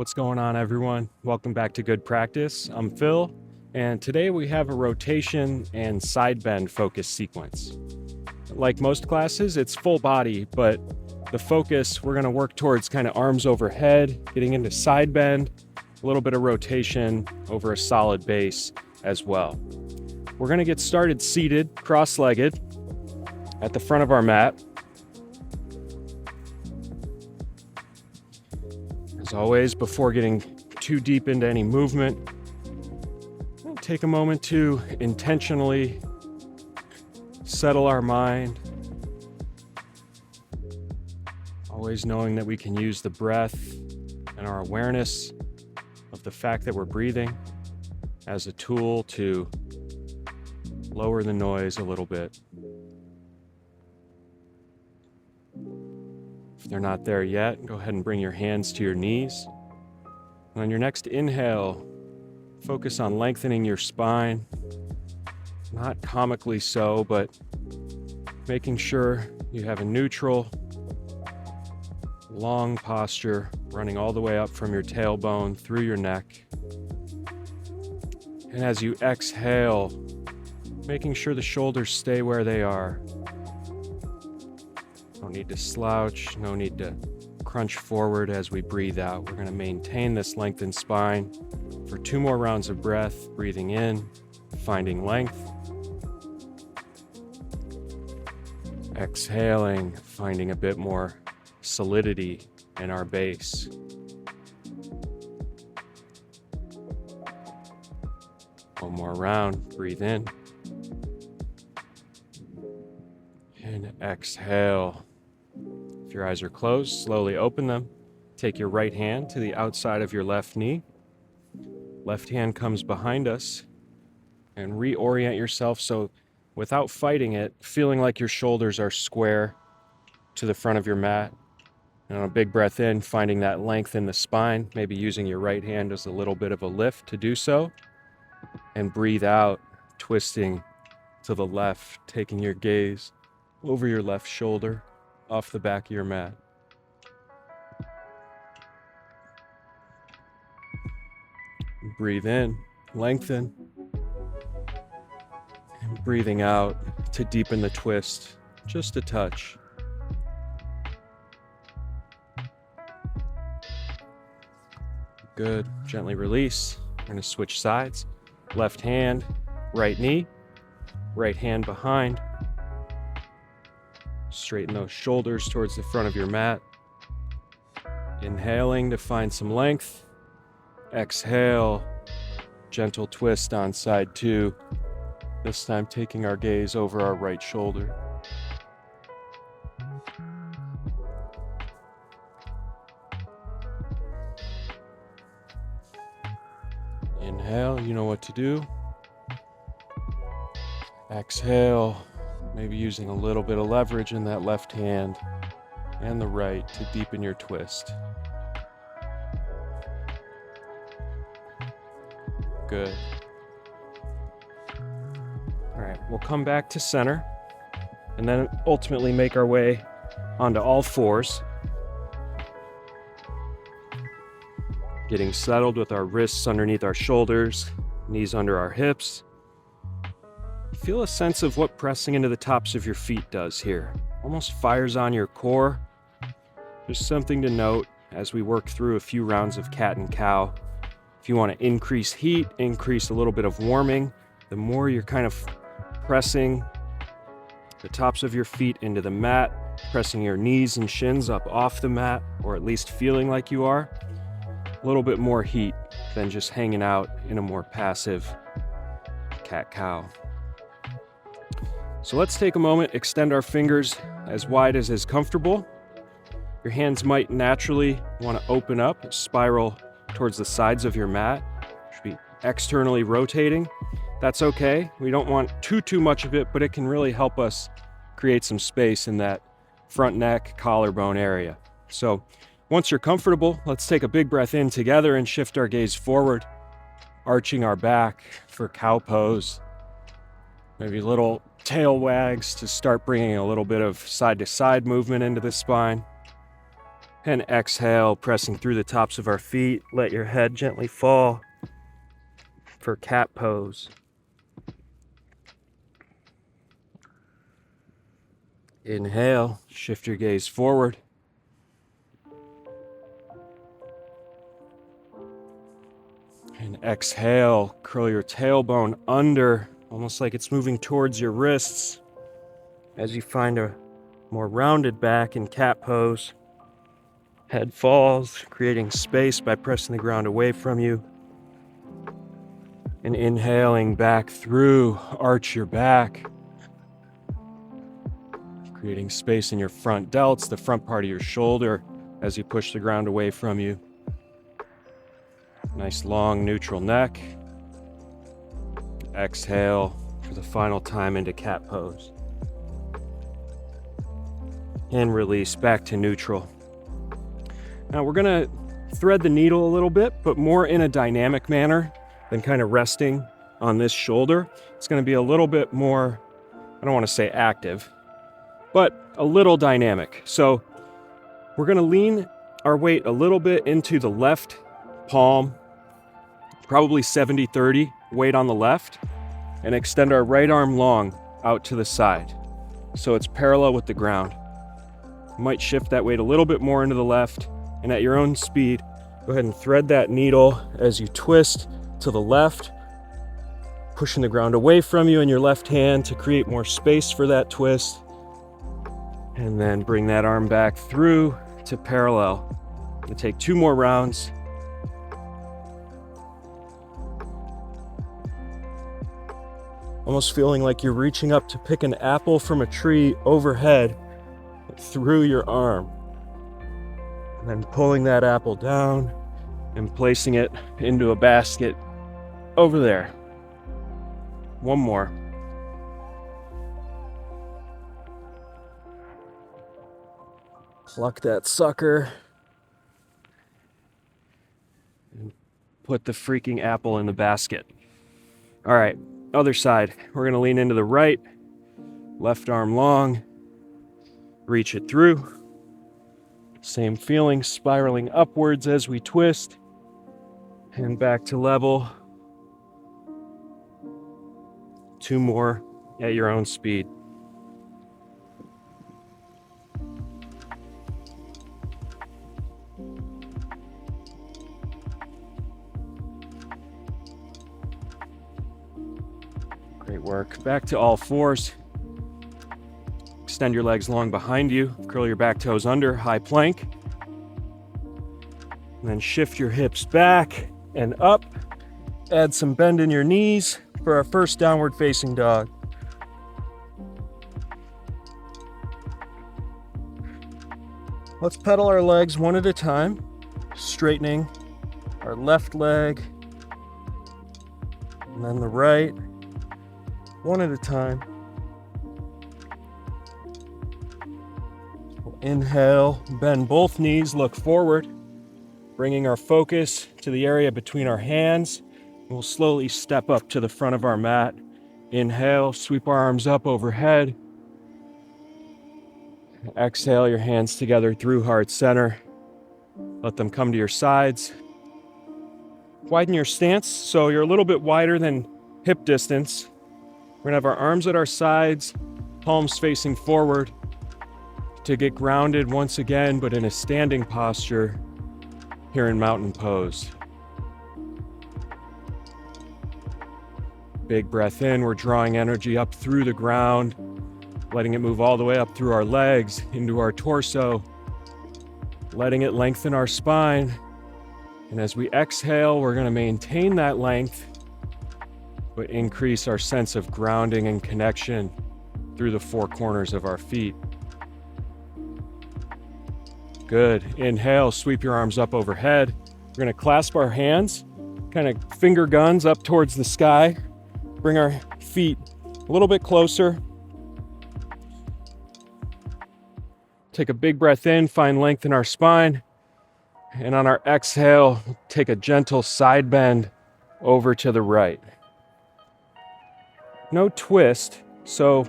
What's going on, everyone? Welcome back to Good Practice. I'm Phil, and today we have a rotation and side bend focus sequence. Like most classes, it's full body, but the focus, we're gonna work towards kind of arms overhead, getting into side bend, a little bit of rotation over a solid base as well. We're gonna get started seated, cross-legged, at the front of our mat. As always, before getting too deep into any movement, take a moment to intentionally settle our mind. Always knowing that we can use the breath and our awareness of the fact that we're breathing as a tool to lower the noise a little bit. If they're not there yet, go ahead and bring your hands to your knees. And on your next inhale, focus on lengthening your spine. Not comically so, but making sure you have a neutral, long posture running all the way up from your tailbone through your neck. And as you exhale, making sure the shoulders stay where they are. No need to slouch, no need to crunch forward as we breathe out. We're going to maintain this lengthened spine for 2 more rounds of breath, breathing in, finding length. Exhaling, finding a bit more solidity in our base. One more round, breathe in. And exhale. If your eyes are closed, slowly open them. Take your right hand to the outside of your left knee. Left hand comes behind us, and reorient yourself so without fighting it, feeling like your shoulders are square to the front of your mat. And on a big breath in, finding that length in the spine, maybe using your right hand as a little bit of a lift to do so. And breathe out, twisting to the left, taking your gaze over your left shoulder, off the back of your mat. Breathe in, lengthen. And breathing out to deepen the twist, just a touch. Good, gently release. We're gonna switch sides. Left hand, right knee, right hand behind. Straighten those shoulders towards the front of your mat. Inhaling to find some length. Exhale, gentle twist on side 2. This time taking our gaze over our right shoulder. Inhale, you know what to do. Exhale. Maybe using a little bit of leverage in that left hand and the right to deepen your twist. Good. All right, we'll come back to center and then ultimately make our way onto all fours. Getting settled with our wrists underneath our shoulders, knees under our hips. Feel a sense of what pressing into the tops of your feet does here. Almost fires on your core. Just something to note as we work through a few rounds of cat and cow. If you want to increase heat, increase a little bit of warming, the more you're kind of pressing the tops of your feet into the mat, pressing your knees and shins up off the mat, or at least feeling like you are, a little bit more heat than just hanging out in a more passive cat-cow. So let's take a moment, extend our fingers as wide as is comfortable. Your hands might naturally want to open up, spiral towards the sides of your mat. Should be externally rotating. That's okay. We don't want too much of it, but it can really help us create some space in that front neck, collarbone area. So once you're comfortable, let's take a big breath in together and shift our gaze forward, arching our back for cow pose. Maybe little tail wags to start bringing a little bit of side-to-side movement into the spine. And exhale, pressing through the tops of our feet. Let your head gently fall for cat pose. Inhale, shift your gaze forward. And exhale, curl your tailbone under, almost like it's moving towards your wrists as you find a more rounded back in cat pose. Head falls, creating space by pressing the ground away from you. And inhaling back through, arch your back, creating space in your front delts, the front part of your shoulder, as you push the ground away from you. Nice long neutral neck. Exhale for the final time into cat pose. And release back to neutral. Now we're gonna thread the needle a little bit, but more in a dynamic manner than kind of resting on this shoulder. It's gonna be a little bit more, I don't wanna say active, but a little dynamic. So we're gonna lean our weight a little bit into the left palm, probably 70-30 weight on the left, and extend our right arm long out to the side. So it's parallel with the ground. You might shift that weight a little bit more into the left, and at your own speed, go ahead and thread that needle as you twist to the left, pushing the ground away from you in your left hand to create more space for that twist. And then bring that arm back through to parallel. We'll take 2 more rounds. Almost feeling like you're reaching up to pick an apple from a tree overhead through your arm. And then pulling that apple down and placing it into a basket over there. 1 more. Pluck that sucker. And put the freaking apple in the basket. All right, other side. We're gonna lean into the right, left arm long, reach it through. Same feeling, spiraling upwards as we twist, and back to level. 2 more at your own speed. Great work. Back to all fours. Extend your legs long behind you. Curl your back toes under, high plank. And then shift your hips back and up. Add some bend in your knees for our first downward facing dog. Let's pedal our legs one at a time, straightening our left leg and then the right, one at a time. We'll inhale, bend both knees, look forward, bringing our focus to the area between our hands. We'll slowly step up to the front of our mat. Inhale, sweep our arms up overhead. Exhale, your hands together through heart center. Let them come to your sides. Widen your stance so you're a little bit wider than hip distance. We're gonna have our arms at our sides, palms facing forward to get grounded once again, but in a standing posture here in mountain pose. Big breath in, we're drawing energy up through the ground, letting it move all the way up through our legs, into our torso, letting it lengthen our spine. And as we exhale, we're gonna maintain that length, but increase our sense of grounding and connection through the 4 corners of our feet. Good. Inhale, sweep your arms up overhead. We're gonna clasp our hands, kind of finger guns up towards the sky. Bring our feet a little bit closer. Take a big breath in, find length in our spine. And on our exhale, take a gentle side bend over to the right. No twist, so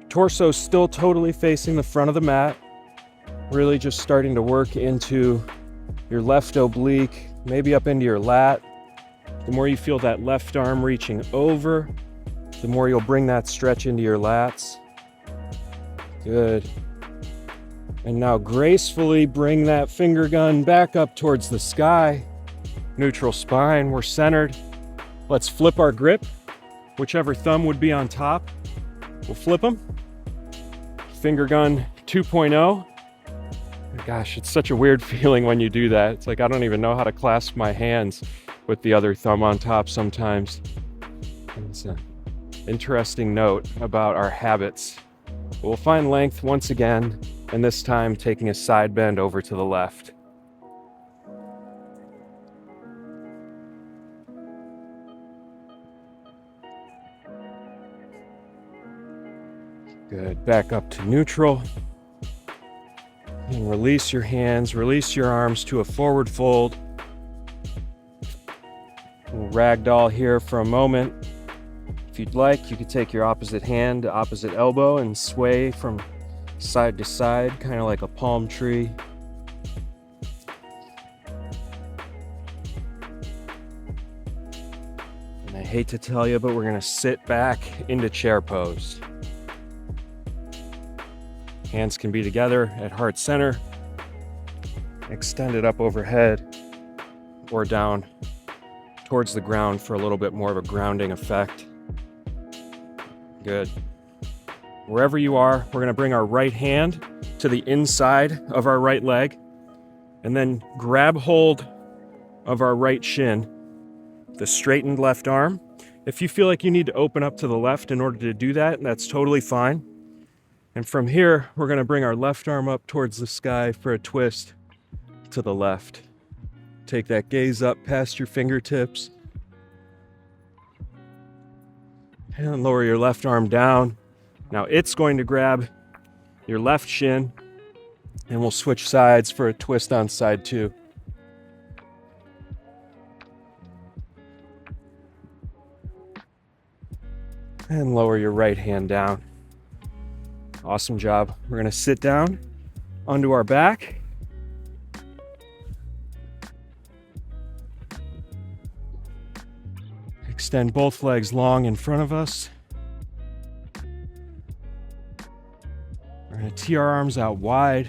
torso still totally facing the front of the mat. Really just starting to work into your left oblique, maybe up into your lat. The more you feel that left arm reaching over, the more you'll bring that stretch into your lats. Good. And now gracefully bring that finger gun back up towards the sky. Neutral spine, we're centered. Let's flip our grip. Whichever thumb would be on top, we'll flip them. Finger gun 2.0. Gosh, it's such a weird feeling when you do that. It's like I don't even know how to clasp my hands with the other thumb on top sometimes. It's an interesting note about our habits. We'll find length once again, and this time taking a side bend over to the left. Good, back up to neutral. And release your hands, release your arms to a forward fold. We'll ragdoll here for a moment. If you'd like, you could take your opposite hand to opposite elbow and sway from side to side, kind of like a palm tree. And I hate to tell you, but we're gonna sit back into chair pose. Hands can be together at heart center, extended up overhead or down towards the ground for a little bit more of a grounding effect. Good. Wherever you are, we're going to bring our right hand to the inside of our right leg and then grab hold of our right shin, the straightened left arm. If you feel like you need to open up to the left in order to do that, that's totally fine. And from here, we're going to bring our left arm up towards the sky for a twist to the left. Take that gaze up past your fingertips. And lower your left arm down. Now it's going to grab your left shin, and we'll switch sides for a twist on side two. And lower your right hand down. Awesome job. We're gonna sit down onto our back. Extend both legs long in front of us. We're gonna tee our arms out wide.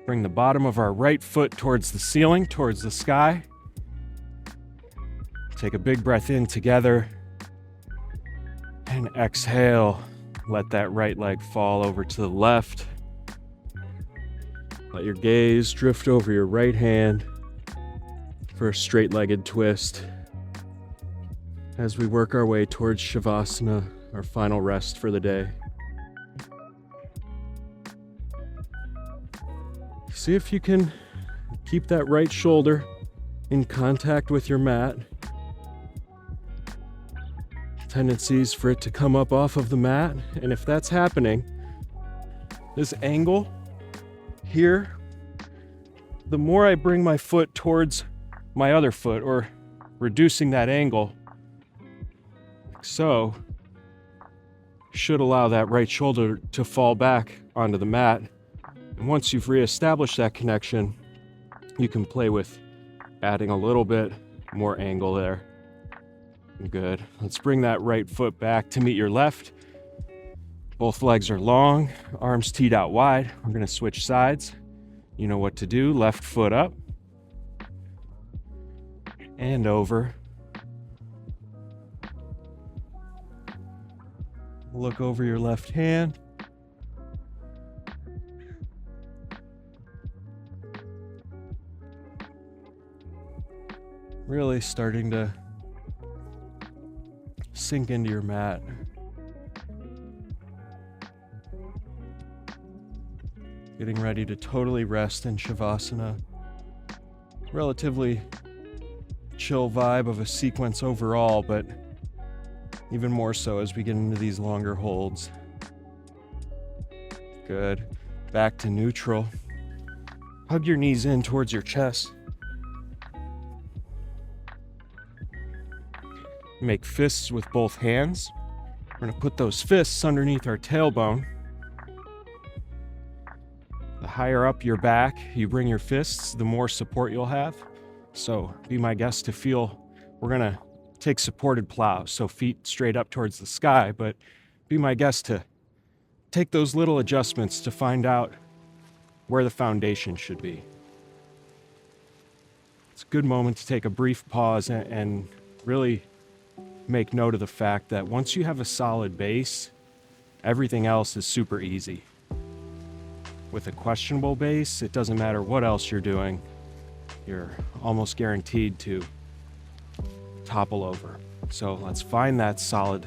Bring the bottom of our right foot towards the ceiling, towards the sky. Take a big breath in together. And exhale. Let that right leg fall over to the left. Let your gaze drift over your right hand for a straight-legged twist as we work our way towards Shavasana, our final rest for the day. See if you can keep that right shoulder in contact with your mat. Tendencies for it to come up off of the mat, and if that's happening, this angle here, the more I bring my foot towards my other foot, or reducing that angle, like so, should allow that right shoulder to fall back onto the mat. And once you've reestablished that connection, you can play with adding a little bit more angle there. Good. Let's bring that right foot back to meet your left. Both legs are long, arms teed out wide. We're going to switch sides. You know what to do. Left foot up and over. Look over your left hand. Really starting to sink into your mat. Getting ready to totally rest in Shavasana. Relatively chill vibe of a sequence overall, but even more so as we get into these longer holds. Good. Back to neutral. Hug your knees in towards your chest. Make fists with both hands. We're going to put those fists underneath our tailbone. higher up your back you bring your fists, the more support you'll have. So be my guest to feel, we're gonna take supported plows, so feet straight up towards the sky, but be my guest to take those little adjustments to find out where the foundation should be. It's a good moment to take a brief pause and really make note of the fact that once you have a solid base, everything else is super easy. With a questionable base, it doesn't matter what else you're doing, you're almost guaranteed to topple over. So let's find that solid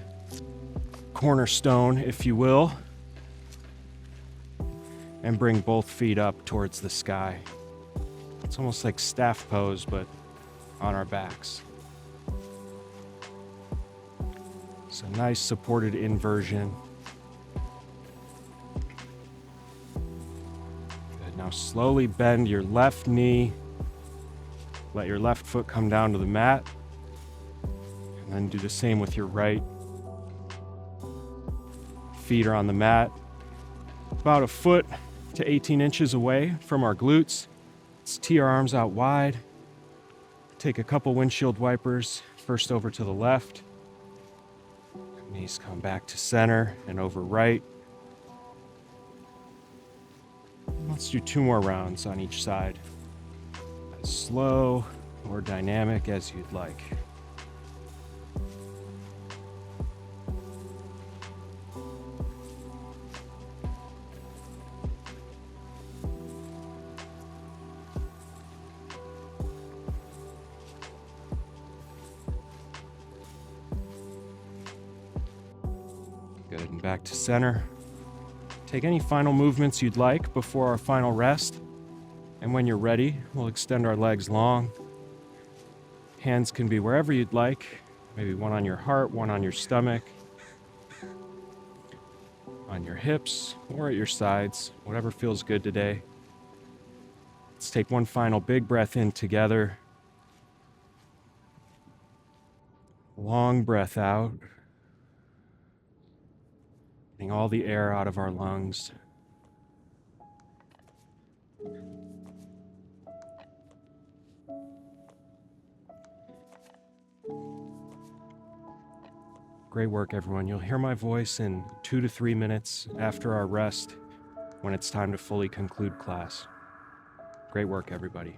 cornerstone, if you will, and bring both feet up towards the sky. It's almost like staff pose, but on our backs. So nice supported inversion. Good. Now slowly bend your left knee. Let your left foot come down to the mat. And then do the same with your right. Feet are on the mat. About a foot to 18 inches away from our glutes. Let's tee our arms out wide. Take a couple windshield wipers, first over to the left. Knees come back to center and over right. Let's do 2 more rounds on each side. As slow or dynamic as you'd like. Good, and back to center. Take any final movements you'd like before our final rest. And when you're ready, we'll extend our legs long. Hands can be wherever you'd like. Maybe one on your heart, one on your stomach, on your hips, or at your sides, whatever feels good today. Let's take one final big breath in together. Long breath out. Getting all the air out of our lungs. Great work, everyone. You'll hear my voice in 2 to 3 minutes after our rest when it's time to fully conclude class. Great work, everybody.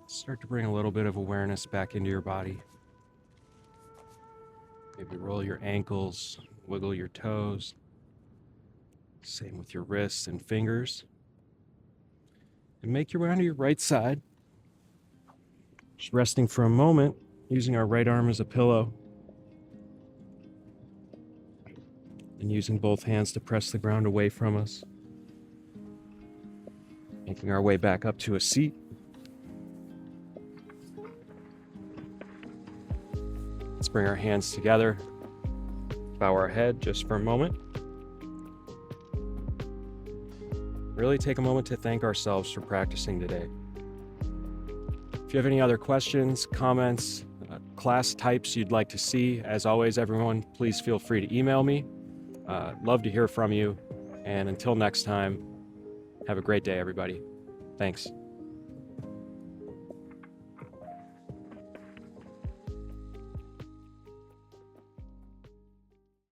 Start to bring a little bit of awareness back into your body. Maybe roll your ankles, wiggle your toes. Same with your wrists and fingers. And make your way onto your right side. Just resting for a moment, using our right arm as a pillow. And using both hands to press the ground away from us. Making our way back up to a seat. Let's bring our hands together. Bow our head just for a moment. Really take a moment to thank ourselves for practicing today. If you have any other questions, comments, class types you'd like to see, as always, everyone, please feel free to email me. Love to hear from you. And until next time, have a great day, everybody. Thanks.